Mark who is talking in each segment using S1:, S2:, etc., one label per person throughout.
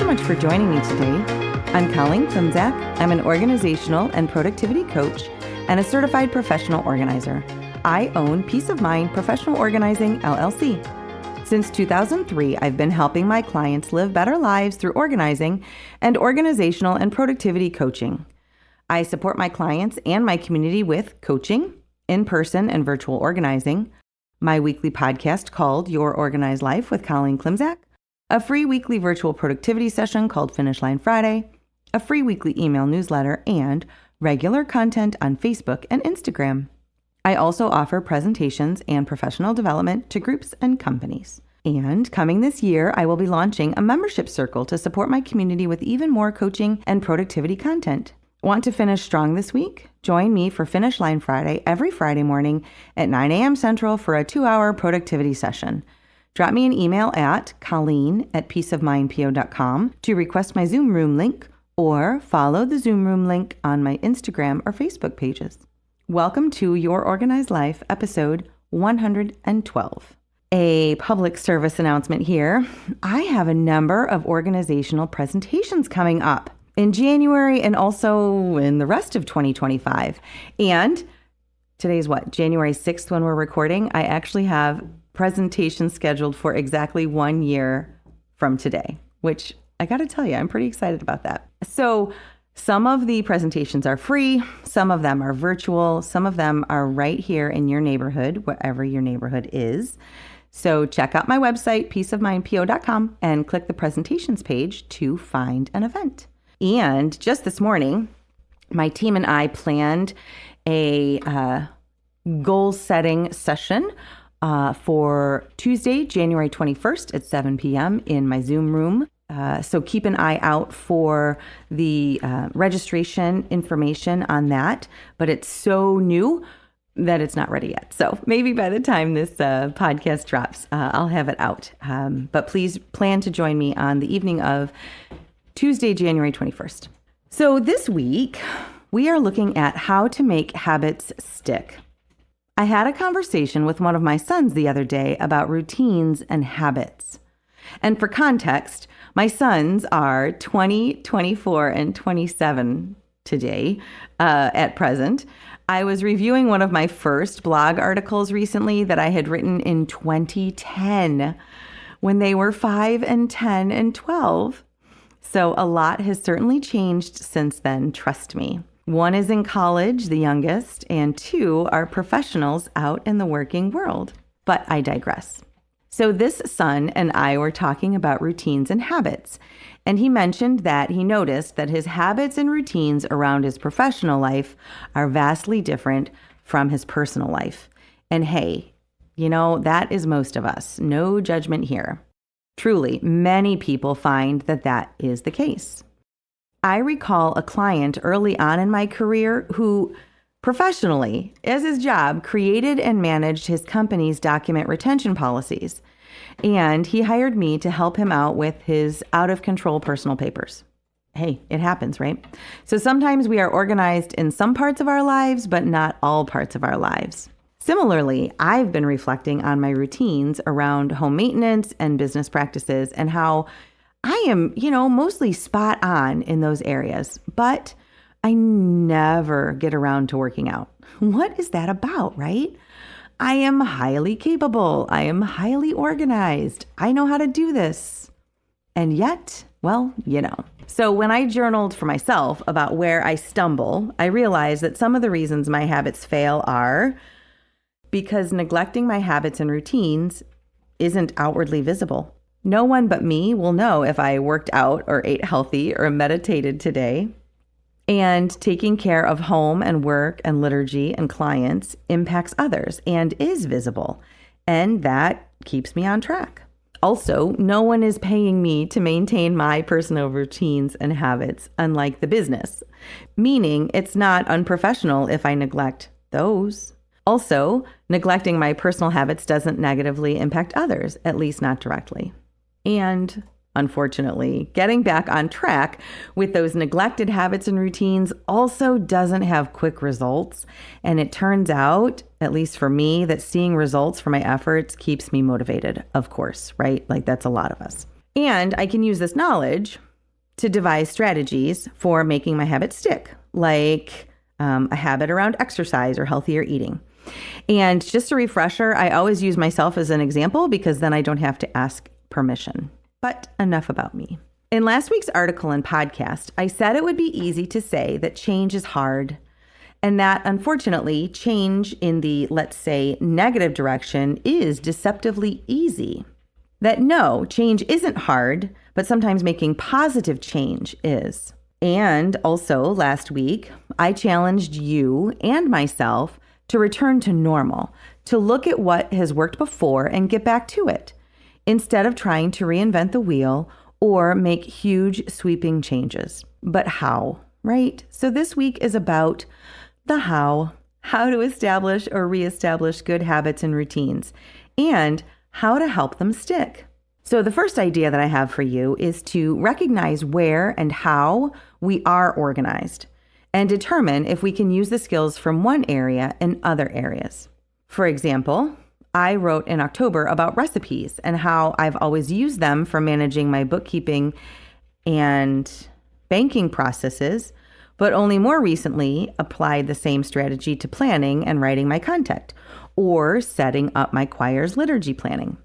S1: much for joining me today. I'm Colleen Klimczak. I'm an organizational and productivity coach and a certified professional organizer. I own Peace of Mind Professional Organizing, LLC. Since 2003, I've been helping my clients live better lives through organizing and organizational and productivity coaching. I support my clients and my community with coaching, in-person and virtual organizing, my weekly podcast called Your Organized Life with Colleen Klimczak, a free weekly virtual productivity session called Finish Line Friday, a free weekly email newsletter, and regular content on Facebook and Instagram. I also offer presentations and professional development to groups and companies. And coming this year, I will be launching a membership circle to support my community with even more coaching and productivity content. Want to finish strong this week? Join me for Finish Line Friday every Friday morning at 9 a.m. Central for a 2-hour productivity session. Drop me an email at colleen@peaceofmindpo.com to request my Zoom room link, or follow the Zoom room link on my Instagram or Facebook pages. Welcome to Your Organized Life, episode 112. A public service announcement here. I have a number of organizational presentations coming up in January and also in the rest of 2025. And today's January 6th when we're recording. I actually have presentations scheduled for exactly 1 year from today, which I got to tell you, I'm pretty excited about that. So some of the presentations are free, some of them are virtual, some of them are right here in your neighborhood, wherever your neighborhood is. So check out my website, peaceofmindpo.com, and click the presentations page to find an event. And just this morning, my team and I planned a goal setting session for Tuesday, January 21st at 7 p.m. in my Zoom room. So keep an eye out for the registration information on that, but it's so new that it's not ready yet. So maybe by the time this podcast drops, I'll have it out. But please plan to join me on the evening of Tuesday, January 21st. So this week, we are looking at how to make habits stick. I had a conversation with one of my sons the other day about routines and habits. And for context, my sons are 20, 24, and 27 today at present. I was reviewing one of my first blog articles recently that I had written in 2010 when they were 5 and 10 and 12. So a lot has certainly changed since then, trust me. One is in college, the youngest, and 2 are professionals out in the working world. But I digress. So this son and I were talking about routines and habits, and he mentioned that he noticed that his habits and routines around his professional life are vastly different from his personal life. And hey, that is most of us. No judgment here. Truly, many people find that that is the case. I recall a client early on in my career who professionally, as his job, created and managed his company's document retention policies. And he hired me to help him out with his out-of-control personal papers. Hey, it happens, right? So sometimes we are organized in some parts of our lives, but not all parts of our lives. Similarly, I've been reflecting on my routines around home maintenance and business practices and how I am, mostly spot on in those areas, but I never get around to working out. What is that about, right? I am highly capable. I am highly organized. I know how to do this. And yet, So when I journaled for myself about where I stumble, I realized that some of the reasons my habits fail are because neglecting my habits and routines isn't outwardly visible. No one but me will know if I worked out or ate healthy or meditated today. And taking care of home and work and liturgy and clients impacts others and is visible. And that keeps me on track. Also, no one is paying me to maintain my personal routines and habits, unlike the business, meaning it's not unprofessional if I neglect those. Also, neglecting my personal habits doesn't negatively impact others, at least not directly. And unfortunately, getting back on track with those neglected habits and routines also doesn't have quick results. And it turns out, at least for me, that seeing results for my efforts keeps me motivated, of course, right? Like that's a lot of us. And I can use this knowledge to devise strategies for making my habit stick, like a habit around exercise or healthier eating. And just a refresher, I always use myself as an example because then I don't have to ask permission. But enough about me. In last week's article and podcast, I said it would be easy to say that change is hard, and that unfortunately, change in the, let's say, negative direction is deceptively easy. That no, change isn't hard, but sometimes making positive change is. And also last week, I challenged you and myself to return to normal, to look at what has worked before and get back to it, instead of trying to reinvent the wheel or make huge sweeping changes. But how, right? So this week is about the how to establish or reestablish good habits and routines, and how to help them stick. So the first idea that I have for you is to recognize where and how we are organized and determine if we can use the skills from one area in other areas. For example, I wrote in October about recipes and how I've always used them for managing my bookkeeping and banking processes, but only more recently applied the same strategy to planning and writing my content or setting up my choir's liturgy planning.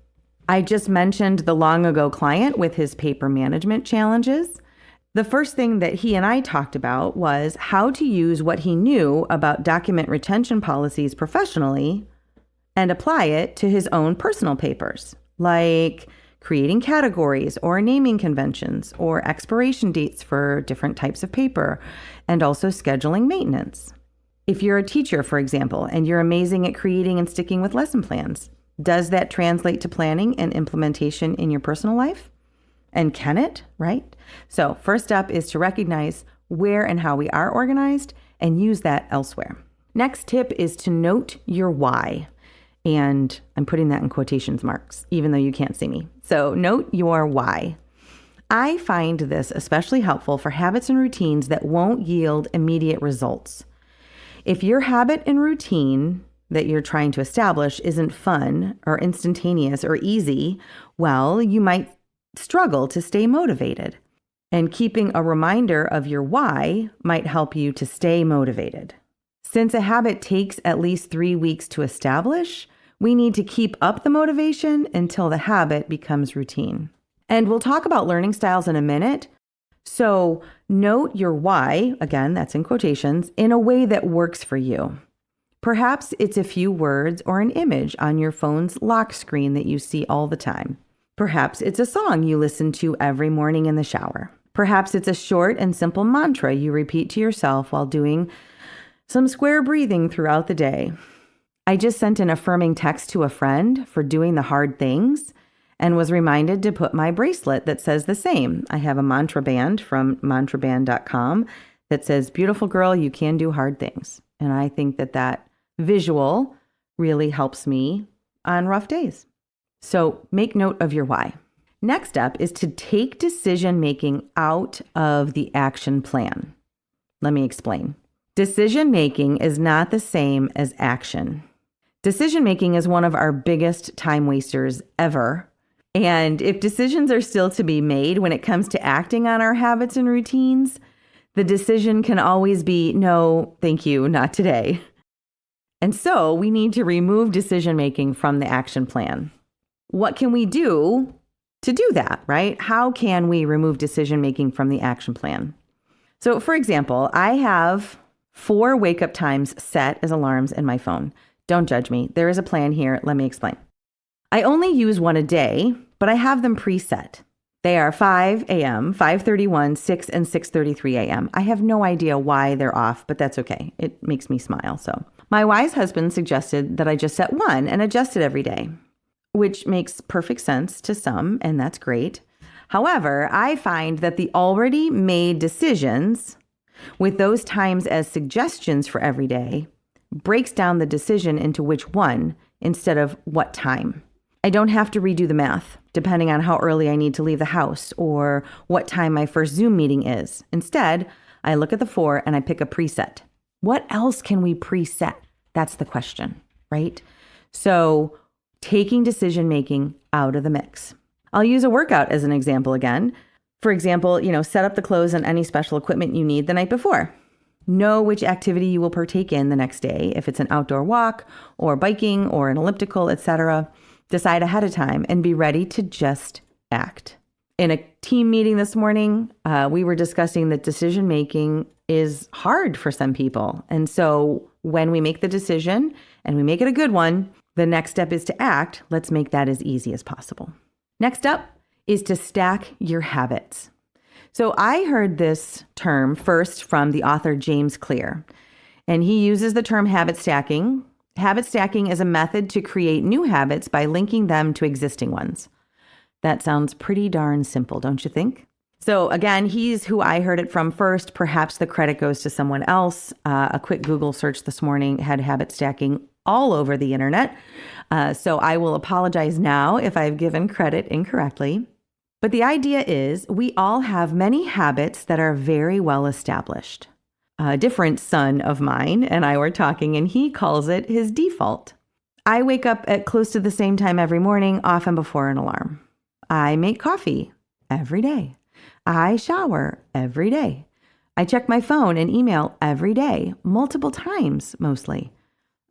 S1: I just mentioned the long ago client with his paper management challenges. The first thing that he and I talked about was how to use what he knew about document retention policies professionally and apply it to his own personal papers, like creating categories or naming conventions or expiration dates for different types of paper, and also scheduling maintenance. If you're a teacher, for example, and you're amazing at creating and sticking with lesson plans, does that translate to planning and implementation in your personal life? And can it, right? So first up is to recognize where and how we are organized and use that elsewhere. Next tip is to note your why. And I'm putting that in quotations marks, even though you can't see me. So note your why. I find this especially helpful for habits and routines that won't yield immediate results. If your habit and routine that you're trying to establish isn't fun or instantaneous or easy, well, you might struggle to stay motivated. And keeping a reminder of your why might help you to stay motivated. Since a habit takes at least 3 weeks to establish, we need to keep up the motivation until the habit becomes routine. And we'll talk about learning styles in a minute. So note your why, again, that's in quotations, in a way that works for you. Perhaps it's a few words or an image on your phone's lock screen that you see all the time. Perhaps it's a song you listen to every morning in the shower. Perhaps it's a short and simple mantra you repeat to yourself while doing some square breathing throughout the day. I just sent an affirming text to a friend for doing the hard things and was reminded to put my bracelet that says the same. I have a mantra band from mantraband.com that says, "Beautiful girl, you can do hard things." And I think that visual really helps me on rough days. So make note of your why. Next up is to take decision-making out of the action plan. Let me explain. Decision-making is not the same as action. Decision-making is one of our biggest time wasters ever. And if decisions are still to be made when it comes to acting on our habits and routines, the decision can always be, no, thank you, not today. And so we need to remove decision-making from the action plan. What can we do to do that, right? How can we remove decision-making from the action plan? So for example, I have 4 wake-up times set as alarms in my phone. Don't judge me. There is a plan here. Let me explain. I only use one a day, but I have them preset. They are 5 a.m., 5:31, 6, and 6:33 a.m. I have no idea why they're off, but that's okay. It makes me smile. So my wise husband suggested that I just set one and adjust it every day, which makes perfect sense to some, and that's great. However, I find that the already made decisions with those times as suggestions for every day breaks down the decision into which one instead of what time. I don't have to redo the math depending on how early I need to leave the house or what time my first Zoom meeting is. Instead, I look at the 4 and I pick a preset. What else can we preset? That's the question, right? So taking decision-making out of the mix. I'll use a workout as an example again. For example, set up the clothes and any special equipment you need the night before. Know which activity you will partake in the next day, if it's an outdoor walk or biking or an elliptical, etc. Decide ahead of time and be ready to just act. In a team meeting this morning, we were discussing that decision making is hard for some people. And so when we make the decision and we make it a good one, the next step is to act. Let's make that as easy as possible. Next up is to stack your habits. So I heard this term first from the author James Clear, and he uses the term habit stacking. Habit stacking is a method to create new habits by linking them to existing ones. That sounds pretty darn simple, don't you think? So again, he's who I heard it from first. Perhaps the credit goes to someone else. A quick Google search this morning had habit stacking all over the internet. So I will apologize now if I've given credit incorrectly. But the idea is we all have many habits that are very well established. A different son of mine and I were talking, and he calls it his default. I wake up at close to the same time every morning, often before an alarm. I make coffee every day. I shower every day. I check my phone and email every day, multiple times mostly.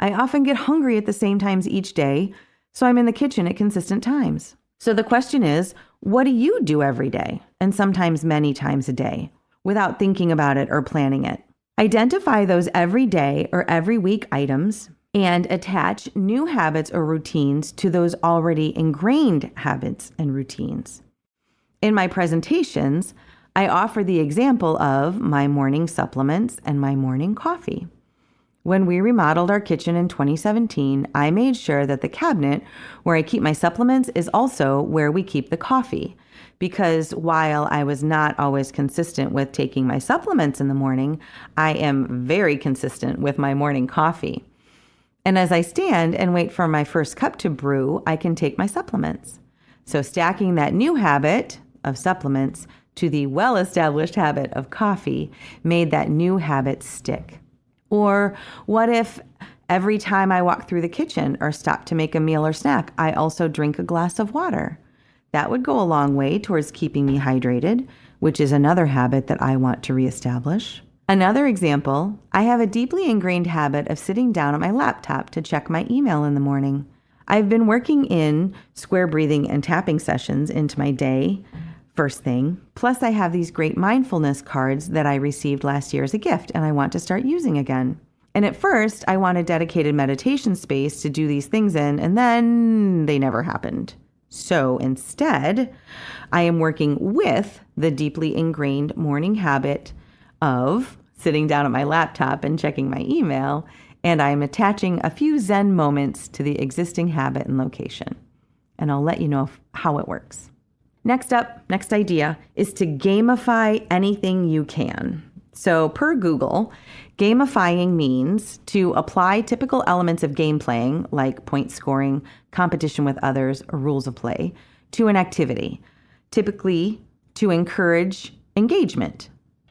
S1: I often get hungry at the same times each day, so I'm in the kitchen at consistent times. So the question is, what do you do every day, and sometimes many times a day, without thinking about it or planning it? Identify those every day or every week items and attach new habits or routines to those already ingrained habits and routines. In my presentations, I offer the example of my morning supplements and my morning coffee. When we remodeled our kitchen in 2017, I made sure that the cabinet where I keep my supplements is also where we keep the coffee. Because while I was not always consistent with taking my supplements in the morning, I am very consistent with my morning coffee. And as I stand and wait for my first cup to brew, I can take my supplements. So stacking that new habit of supplements to the well-established habit of coffee made that new habit stick. Or what if every time I walk through the kitchen or stop to make a meal or snack, I also drink a glass of water? That would go a long way towards keeping me hydrated, which is another habit that I want to reestablish. Another example, I have a deeply ingrained habit of sitting down at my laptop to check my email in the morning. I've been working in square breathing and tapping sessions into my day first thing. Plus, I have these great mindfulness cards that I received last year as a gift and I want to start using again. And at first, I wanted dedicated meditation space to do these things in, and then they never happened. So instead, I am working with the deeply ingrained morning habit of sitting down at my laptop and checking my email, and I am attaching a few Zen moments to the existing habit and location. And I'll let you know how it works. Next idea is to gamify anything you can. So per Google, gamifying means to apply typical elements of game playing, like point scoring, competition with others, or rules of play, to an activity, typically to encourage engagement,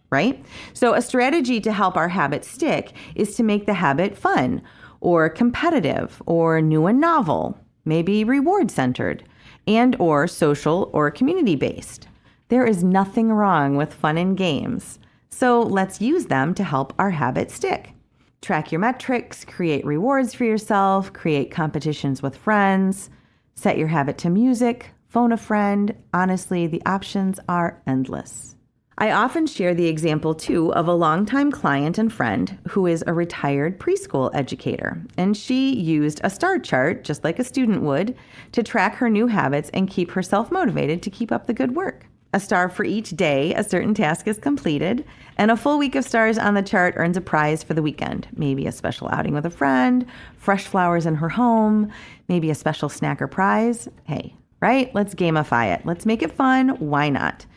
S1: right? So a strategy to help our habit stick is to make the habit fun or competitive or new and novel, maybe reward-centered, and or social or community-based. There is nothing wrong with fun and games, so let's use them to help our habit stick. Track your metrics, create rewards for yourself, create competitions with friends, set your habit to music, phone a friend. Honestly, the options are endless. I often share the example, too, of a longtime client and friend who is a retired preschool educator, and she used a star chart, just like a student would, to track her new habits and keep herself motivated to keep up the good work. A star for each day a certain task is completed, and a full week of stars on the chart earns a prize for the weekend, maybe a special outing with a friend, fresh flowers in her home, maybe a special snack or prize. Hey, right? Let's gamify it. Let's make it fun. Why not?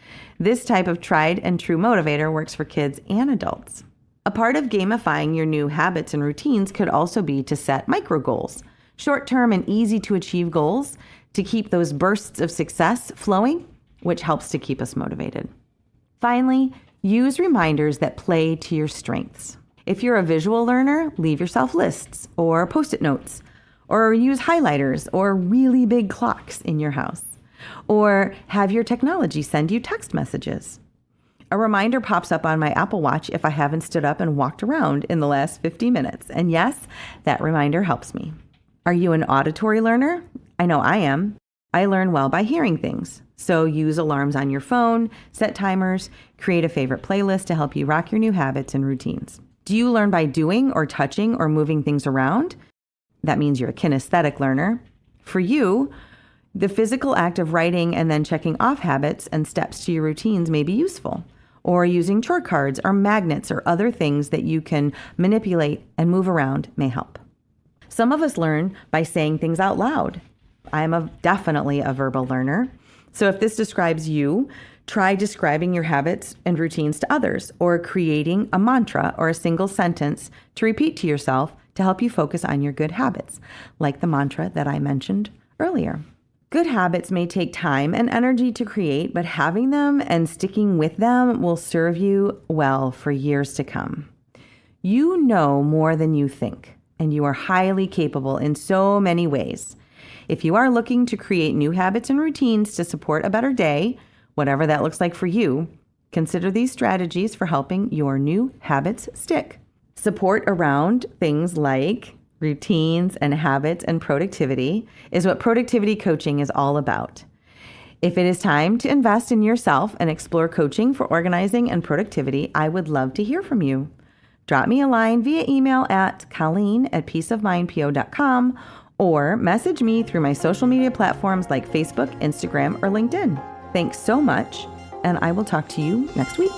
S1: This type of tried and true motivator works for kids and adults. A part of gamifying your new habits and routines could also be to set micro goals, short-term and easy to achieve goals to keep those bursts of success flowing, which helps to keep us motivated. Finally, use reminders that play to your strengths. If you're a visual learner, leave yourself lists or Post-it notes, or use highlighters or really big clocks in your house. Or have your technology send you text messages. A reminder pops up on my Apple Watch if I haven't stood up and walked around in the last 50 minutes. And yes, that reminder helps me. Are you an auditory learner? I know I am. I learn well by hearing things. So use alarms on your phone, set timers, create a favorite playlist to help you rock your new habits and routines. Do you learn by doing or touching or moving things around? That means you're a kinesthetic learner. For you, the physical act of writing and then checking off habits and steps to your routines may be useful. Or using chore cards or magnets or other things that you can manipulate and move around may help. Some of us learn by saying things out loud. I'm definitely a verbal learner. So if this describes you, try describing your habits and routines to others, or creating a mantra or a single sentence to repeat to yourself to help you focus on your good habits, like the mantra that I mentioned earlier. Good habits may take time and energy to create, but having them and sticking with them will serve you well for years to come. You know more than you think, and you are highly capable in so many ways. If you are looking to create new habits and routines to support a better day, whatever that looks like for you, consider these strategies for helping your new habits stick. Support around things like routines and habits and productivity is what productivity coaching is all about. If it is time to invest in yourself and explore coaching for organizing and productivity, I would love to hear from you. Drop me a line via email at colleen@peaceofmindpo.com or message me through my social media platforms like Facebook, Instagram, or LinkedIn. Thanks so much, and I will talk to you next week.